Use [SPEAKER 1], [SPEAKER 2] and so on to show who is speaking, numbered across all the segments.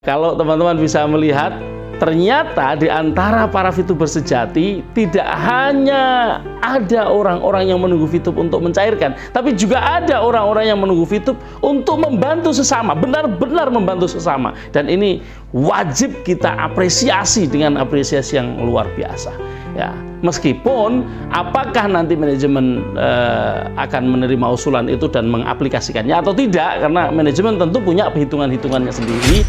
[SPEAKER 1] kalau teman-teman bisa melihat, ternyata di antara para VTuber sejati tidak hanya ada orang-orang yang menunggu VTube untuk mencairkan, tapi juga ada orang-orang yang menunggu VTube untuk membantu sesama, benar-benar membantu sesama. Dan ini wajib kita apresiasi dengan apresiasi yang luar biasa. Ya, meskipun apakah nanti manajemen akan menerima usulan itu dan mengaplikasikannya atau tidak, karena manajemen tentu punya perhitungan-hitungannya sendiri.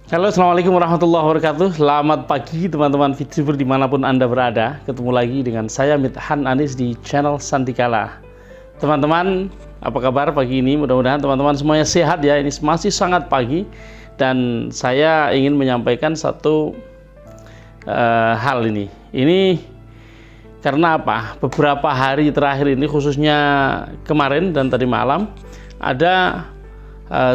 [SPEAKER 1] Halo, assalamualaikum warahmatullahi wabarakatuh. Selamat pagi teman-teman VTuber dimanapun Anda berada. Ketemu lagi dengan saya Mithan Anis di channel Santikala. Teman-teman, apa kabar pagi ini? Mudah-mudahan teman-teman semuanya sehat ya. Ini masih sangat pagi dan saya ingin menyampaikan satu hal ini. Ini karena apa? Beberapa hari terakhir ini, khususnya kemarin dan tadi malam, ada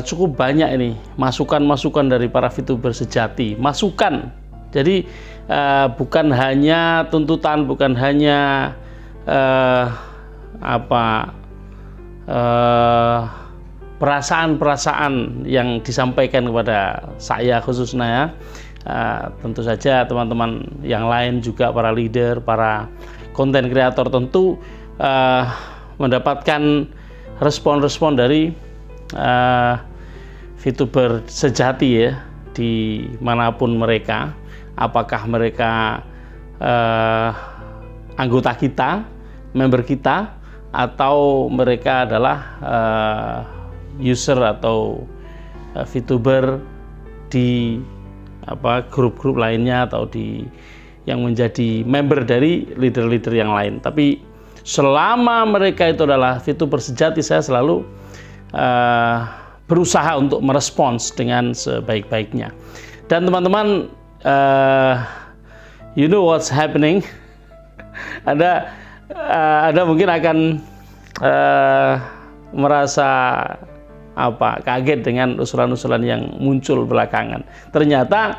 [SPEAKER 1] cukup banyak ini masukan-masukan dari para VTuber sejati. Masukan, jadi bukan hanya tuntutan, bukan hanya perasaan-perasaan yang disampaikan kepada saya khususnya ya. Tentu saja teman-teman yang lain juga, para leader, para konten kreator tentu mendapatkan respon-respon dari VTuber sejati ya, di manapun mereka, apakah mereka anggota kita, member kita, atau mereka adalah user atau VTuber di grup-grup lainnya, atau di yang menjadi member dari leader-leader yang lain. Tapi selama mereka itu adalah VTuber sejati, saya selalu berusaha untuk merespons dengan sebaik-baiknya. Dan teman-teman, you know what's happening. Anda mungkin akan merasa kaget dengan usulan-usulan yang muncul belakangan. Ternyata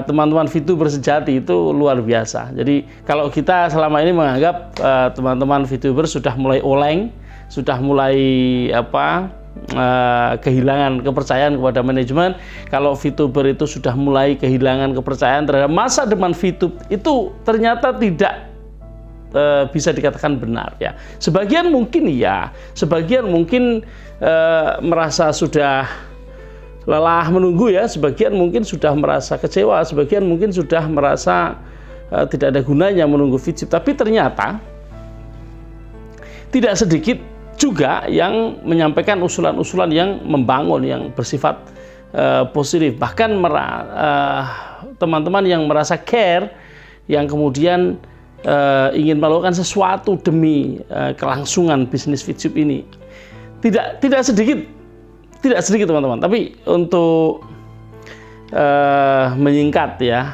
[SPEAKER 1] teman-teman VTuber sejati itu luar biasa. Jadi kalau kita selama ini menganggap teman-teman VTuber sudah mulai oleng, sudah mulai kehilangan kepercayaan kepada manajemen, kalau VTuber itu sudah mulai kehilangan kepercayaan terhadap masa depan VTube, itu ternyata tidak bisa dikatakan benar ya. Sebagian mungkin iya, sebagian mungkin merasa sudah lelah menunggu ya, sebagian mungkin sudah merasa kecewa, sebagian mungkin sudah merasa tidak ada gunanya menunggu VTube. Tapi ternyata tidak sedikit juga yang menyampaikan usulan-usulan yang membangun, yang bersifat positif. Bahkan teman-teman yang merasa care, yang kemudian ingin melakukan sesuatu demi kelangsungan bisnis VTube ini. Tidak sedikit teman-teman. Tapi untuk menyingkat ya,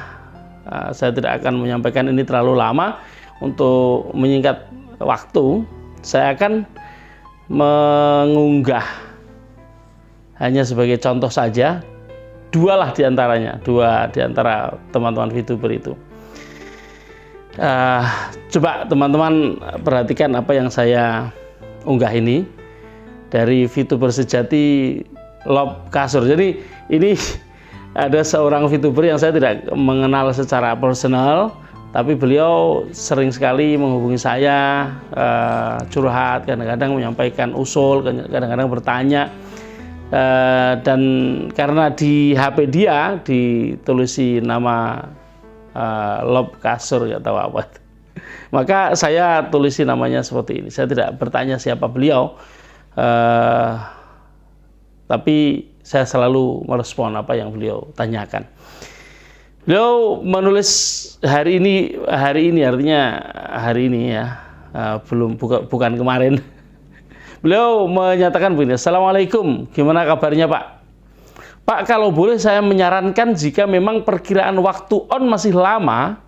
[SPEAKER 1] saya tidak akan menyampaikan ini terlalu lama. Untuk menyingkat waktu, saya akan mengunggah hanya sebagai contoh saja dua di antara teman-teman VTuber itu. Coba teman-teman perhatikan apa yang saya unggah ini dari VTuber sejati Lob Kasur. Jadi ini ada seorang VTuber yang saya tidak mengenal secara personal, tapi beliau sering sekali menghubungi saya, curhat, kadang-kadang menyampaikan usul, kadang-kadang bertanya. Dan karena di HP dia ditulisi nama Lob Kasur, nggak tahu apa itu, maka saya tulisi namanya seperti ini. Saya tidak bertanya siapa beliau, tapi saya selalu merespon apa yang beliau tanyakan. Beliau menulis hari ini artinya hari ini ya, bukan kemarin. Beliau menyatakan begini, Assalamualaikum, gimana kabarnya Pak? Pak, kalau boleh saya menyarankan jika memang perkiraan waktu on masih lama,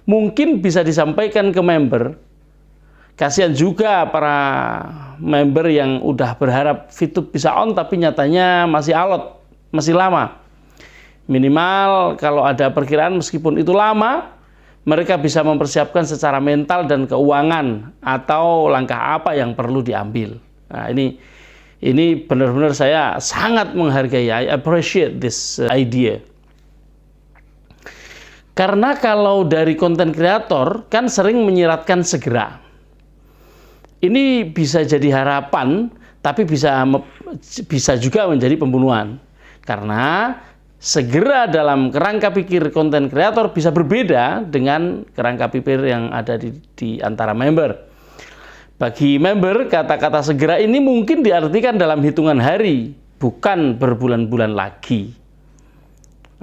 [SPEAKER 1] mungkin bisa disampaikan ke member. Kasihan juga para member yang udah berharap VTube bisa on tapi nyatanya masih alot. masih lama. Minimal kalau ada perkiraan meskipun itu lama, mereka bisa mempersiapkan secara mental dan keuangan atau langkah apa yang perlu diambil. Nah, ini benar-benar saya sangat menghargai. I appreciate this idea. Karena kalau dari konten kreator kan sering menyiratkan segera. Ini bisa jadi harapan, tapi bisa juga menjadi pembunuhan. Karena segera dalam kerangka pikir konten kreator bisa berbeda dengan kerangka pikir yang ada di antara member. Bagi member, kata-kata segera ini mungkin diartikan dalam hitungan hari, bukan berbulan-bulan lagi.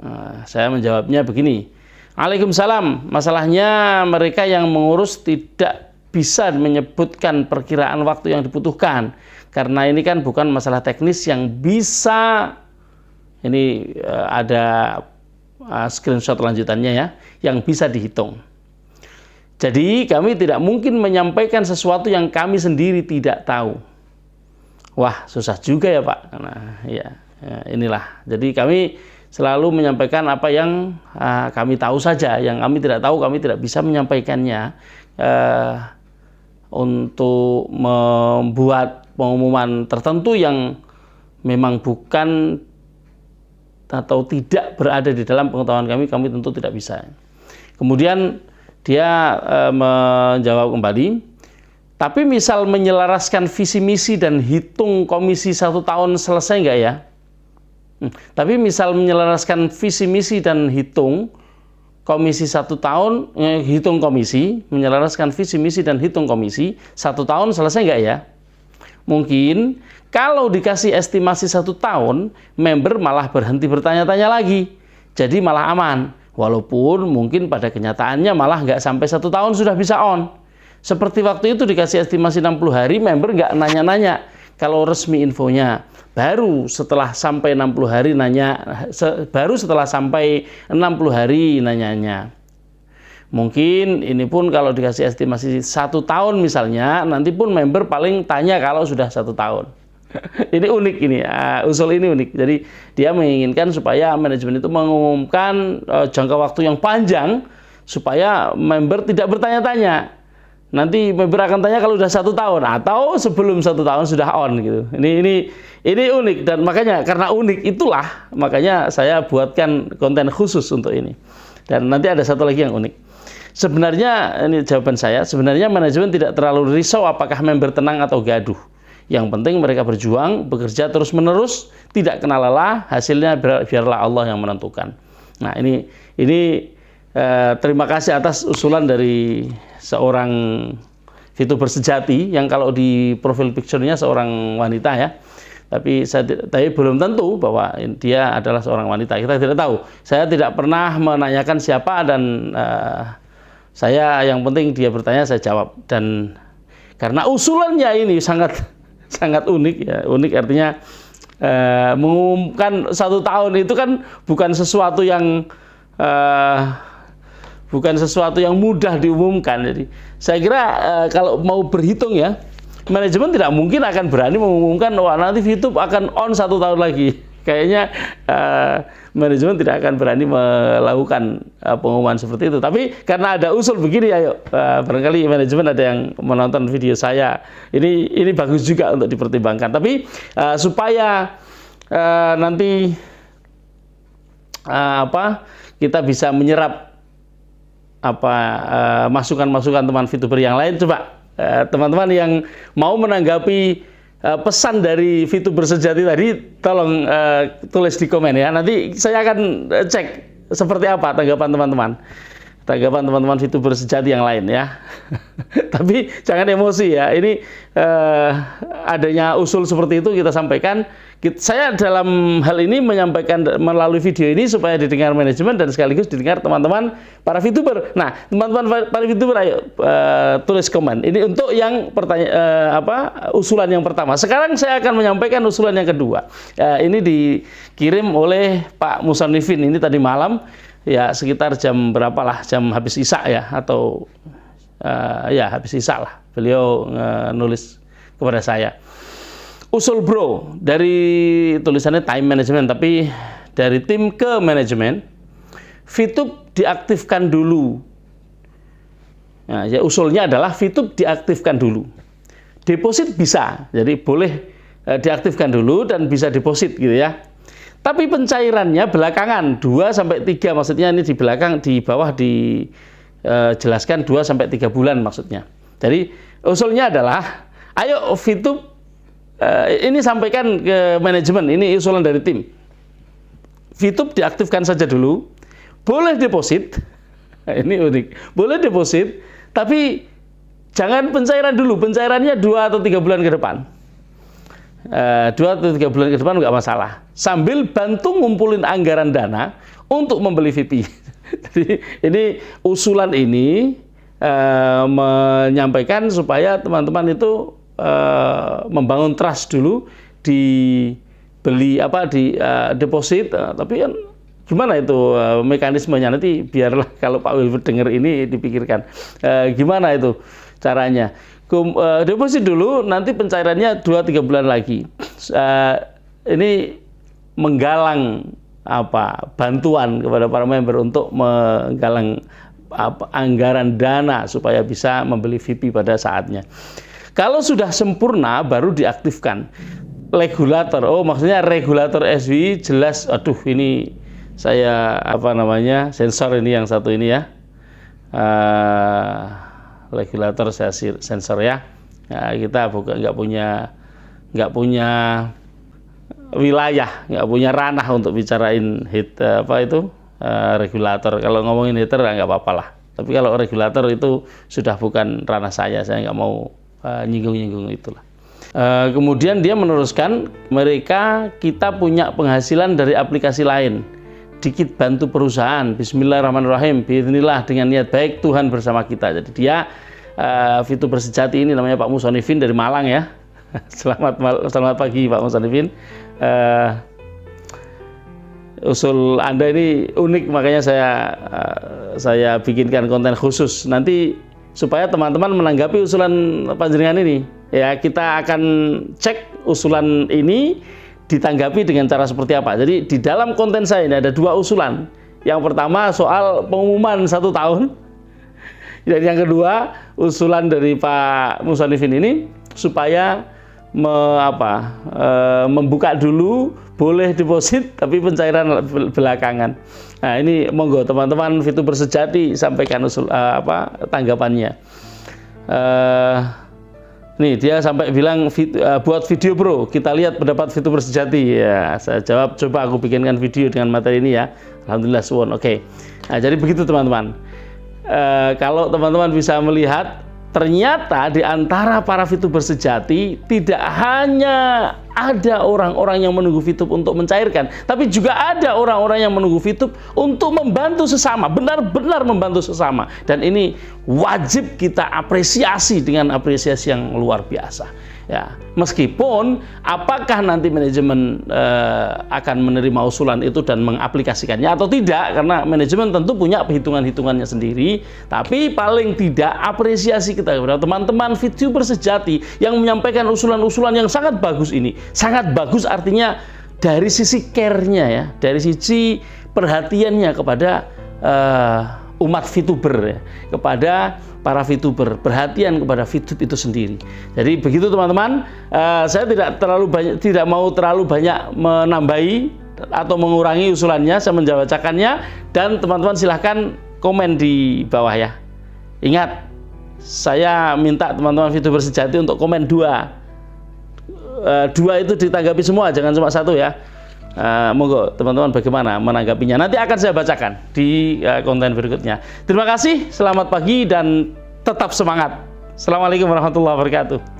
[SPEAKER 1] Nah, saya menjawabnya begini. Waalaikumsalam. Masalahnya mereka yang mengurus tidak bisa menyebutkan perkiraan waktu yang dibutuhkan. Karena ini kan bukan masalah teknis yang bisa. Ini ada screenshot lanjutannya ya, yang bisa dihitung. Jadi kami tidak mungkin menyampaikan sesuatu yang kami sendiri tidak tahu. Wah, susah juga ya Pak. Nah, ya inilah. Jadi kami selalu menyampaikan apa yang kami tahu saja. Yang kami tidak tahu, kami tidak bisa menyampaikannya. Untuk membuat pengumuman tertentu yang memang bukan atau tidak berada di dalam pengetahuan kami tentu tidak bisa. Kemudian dia menjawab kembali, tapi misal menyelaraskan visi misi dan hitung komisi 1 tahun selesai nggak ya? Tapi misal menyelaraskan visi misi dan hitung komisi 1 tahun, hitung komisi, menyelaraskan visi misi dan hitung komisi 1 tahun selesai nggak ya? Mungkin kalau dikasih estimasi 1 tahun, member malah berhenti bertanya-tanya lagi. Jadi malah aman. Walaupun mungkin pada kenyataannya malah nggak sampai 1 tahun sudah bisa on. Seperti waktu itu dikasih estimasi 60 hari, member nggak nanya-nanya. Kalau resmi infonya, baru setelah sampai 60 hari baru setelah sampai 60 hari nanyanya. Mungkin ini pun kalau dikasih estimasi 1 tahun misalnya, nanti pun member paling tanya kalau sudah 1 tahun. Ini unik ini, usul ini unik. Jadi dia menginginkan supaya manajemen itu mengumumkan jangka waktu yang panjang supaya member tidak bertanya-tanya. Nanti member akan tanya kalau sudah 1 tahun atau sebelum 1 tahun sudah on gitu. Ini unik dan makanya karena unik itulah makanya saya buatkan konten khusus untuk ini. Dan nanti ada satu lagi yang unik. Sebenarnya ini jawaban saya. Sebenarnya manajemen tidak terlalu risau apakah member tenang atau gaduh. Yang penting mereka berjuang, bekerja terus-menerus, tidak kenal lelah, hasilnya biarlah Allah yang menentukan. Nah, ini terima kasih atas usulan dari seorang VTuber sejati yang kalau di profil picture-nya seorang wanita ya. Tapi saya belum tentu bahwa dia adalah seorang wanita. Kita tidak tahu. Saya tidak pernah menanyakan siapa dan saya yang penting dia bertanya saya jawab. Dan karena usulannya ini sangat unik ya. Unik artinya mengumumkan 1 tahun itu kan bukan sesuatu yang mudah diumumkan. Jadi saya kira kalau mau berhitung ya, manajemen tidak mungkin akan berani mengumumkan wah nanti YouTube akan on 1 tahun lagi. Kayaknya manajemen tidak akan berani melakukan pengumuman seperti itu. Tapi karena ada usul begini, ayo barangkali manajemen ada yang menonton video saya. Ini bagus juga untuk dipertimbangkan. Tapi supaya nanti kita bisa menyerap masukan-masukan teman VTuber yang lain. Coba teman-teman yang mau menanggapi pesan dari VTuber sejati tadi, tolong tulis di komen ya. Nanti saya akan cek seperti apa tanggapan teman-teman VTuber sejati yang lain ya. Tapi jangan emosi ya. Ini adanya usul seperti itu kita sampaikan. Saya dalam hal ini menyampaikan melalui video ini supaya didengar manajemen dan sekaligus didengar teman-teman para VTuber. Nah, teman-teman para VTuber ayo tulis komen. Ini untuk yang usulan yang pertama. Sekarang saya akan menyampaikan usulan yang kedua. Ini dikirim oleh Pak Musannifin ini tadi malam. Ya sekitar jam berapalah, jam habis isya ya, atau ya habis isya lah beliau nulis kepada saya. usul bro dari tulisannya time management, tapi dari tim ke manajemen, VTube diaktifkan dulu. Nah, ya usulnya adalah VTube diaktifkan dulu. Deposit bisa, jadi boleh diaktifkan dulu dan bisa deposit gitu ya. Tapi pencairannya belakangan 2-3, maksudnya ini di belakang, di bawah dijelaskan 2-3 bulan maksudnya. Jadi usulnya adalah ayo VTube ini sampaikan ke manajemen, ini usulan dari tim. VTube diaktifkan saja dulu, boleh deposit. Ini unik, boleh deposit, tapi jangan pencairan dulu, pencairannya 2 atau 3 bulan ke depan. 2 atau 3 bulan ke depan nggak masalah. Sambil bantu ngumpulin anggaran dana untuk membeli VP. Jadi ini usulan ini menyampaikan supaya teman-teman itu membangun trust dulu, dibeli deposit, tapi kan gimana itu mekanismenya, nanti biarlah kalau Pak Wilfred dengar ini dipikirkan gimana itu caranya. Deposit dulu, nanti pencairannya 2-3 bulan lagi. Ini menggalang bantuan kepada para member untuk menggalang anggaran dana supaya bisa membeli VP pada saatnya. Kalau sudah sempurna baru diaktifkan regulator. Oh, maksudnya regulator SWI jelas. Aduh, ini saya sensor ini yang satu ini ya. Regulator saya sensor ya. Nah, kita nggak punya wilayah, nggak punya ranah untuk bicarain regulator. Kalau ngomongin heater nggak apa-apa lah. Tapi kalau regulator itu sudah bukan ranah saya nggak mau nyinggung-nyinggung itulah. Kemudian dia meneruskan, kita punya penghasilan dari aplikasi lain. Dikit bantu perusahaan, bismillahirrahmanirrahim, bismillah, dengan niat baik Tuhan bersama kita. Jadi dia VTuber sejati ini namanya Pak Musonifin dari Malang ya. Selamat pagi Pak Musonifin. Usul Anda ini unik, makanya saya bikinkan konten khusus nanti supaya teman-teman menanggapi usulan panjenengan ini. Ya, kita akan cek usulan ini ditanggapi dengan cara seperti apa. Jadi di dalam konten saya ini ada 2 usulan. Yang pertama soal pengumuman 1 tahun. Dan yang kedua usulan dari Pak Musonifin ini supaya membuka dulu, boleh deposit tapi pencairan belakangan. Nah, ini monggo teman-teman VTuber sejati sampaikan usul tanggapannya. Nih dia sampai bilang buat video bro, kita lihat pendapat VTuber sejati. Ya, saya jawab coba aku bikinkan video dengan materi ini ya. Alhamdulillah suwon. Oke. Nah, jadi begitu teman-teman. Kalau teman-teman bisa melihat, ternyata di antara para VTuber sejati tidak hanya ada orang-orang yang menunggu VTube untuk mencairkan, tapi juga ada orang-orang yang menunggu VTube untuk membantu sesama, benar-benar membantu sesama. Dan ini wajib kita apresiasi dengan apresiasi yang luar biasa. Ya, meskipun apakah nanti manajemen akan menerima usulan itu dan mengaplikasikannya atau tidak, karena manajemen tentu punya perhitungan-hitungannya sendiri, tapi paling tidak apresiasi kita kepada teman-teman VTuber sejati yang menyampaikan usulan-usulan yang sangat bagus ini. Sangat bagus artinya dari sisi care-nya ya, dari sisi perhatiannya kepada umat VTuber ya, kepada para VTuber, perhatian kepada VTube itu sendiri. Jadi begitu teman-teman, saya tidak mau terlalu banyak menambahi atau mengurangi usulannya, saya menbacakannya dan teman-teman silahkan komen di bawah ya. Ingat, saya minta teman-teman VTuber sejati untuk komen 2 itu ditanggapi semua, jangan cuma 1 ya. Monggo teman-teman bagaimana menanggapinya, nanti akan saya bacakan di konten berikutnya. Terima kasih, selamat pagi dan tetap semangat. Assalamualaikum warahmatullahi wabarakatuh.